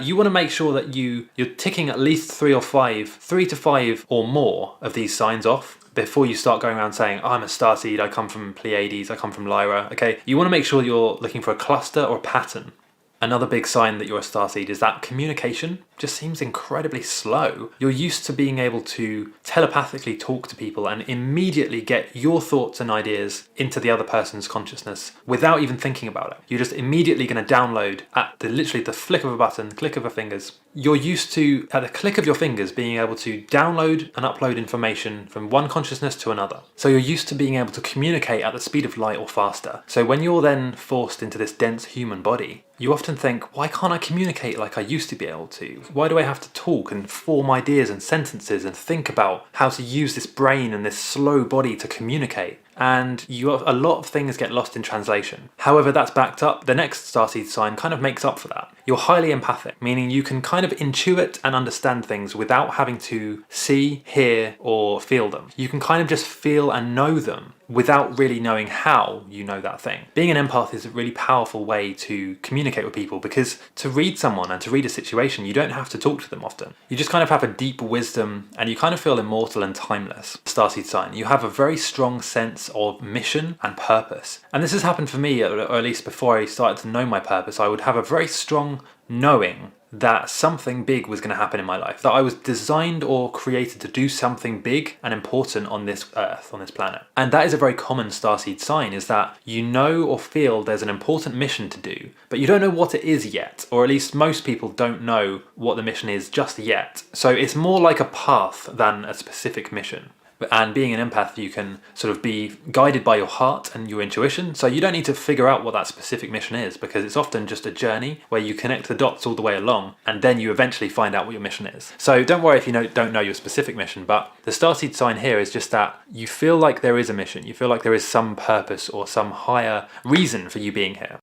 you want to make sure that you're ticking at least 3 to 5 or more of these signs off before you start going around saying, oh, I'm a starseed, I come from Pleiades, I come from Lyra. Okay, you want to make sure you're looking for a cluster or a pattern. Another big sign that you're a starseed is that communication just seems incredibly slow. You're used to being able to telepathically talk to people and immediately get your thoughts and ideas into the other person's consciousness without even thinking about it. You're just immediately going to download at literally the flick of a button, click of a fingers. You're used to, at the click of your fingers, being able to download and upload information from one consciousness to another. So you're used to being able to communicate at the speed of light or faster. So when you're then forced into this dense human body, you often think, why can't I communicate like I used to be able to? Why do I have to talk and form ideas and sentences and think about how to use this brain and this slow body to communicate? And a lot of things get lost in translation. However, that's backed up. The next starseed sign kind of makes up for that. You're highly empathic, meaning you can kind of intuit and understand things without having to see, hear, or feel them. You can kind of just feel and know them without really knowing how you know that thing. Being an empath is a really powerful way to communicate with people, because to read someone and to read a situation, you don't have to talk to them often. You just kind of have a deep wisdom and you kind of feel immortal and timeless. Starseed sign, you have a very strong sense of mission and purpose. And this has happened for me, or at least before I started to know my purpose. I would have a very strong knowing that something big was going to happen in my life, that I was designed or created to do something big and important on this earth, on this planet. And that is a very common starseed sign, is that you know or feel there's an important mission to do, but you don't know what it is yet, or at least most people don't know what the mission is just yet. So it's more like a path than a specific mission. And being an empath, you can sort of be guided by your heart and your intuition, so you don't need to figure out what that specific mission is, because it's often just a journey where you connect the dots all the way along, and then you eventually find out what your mission is. So don't worry if you don't know your specific mission, but the starseed sign here is just that you feel like there is a mission, you feel like there is some purpose or some higher reason for you being here.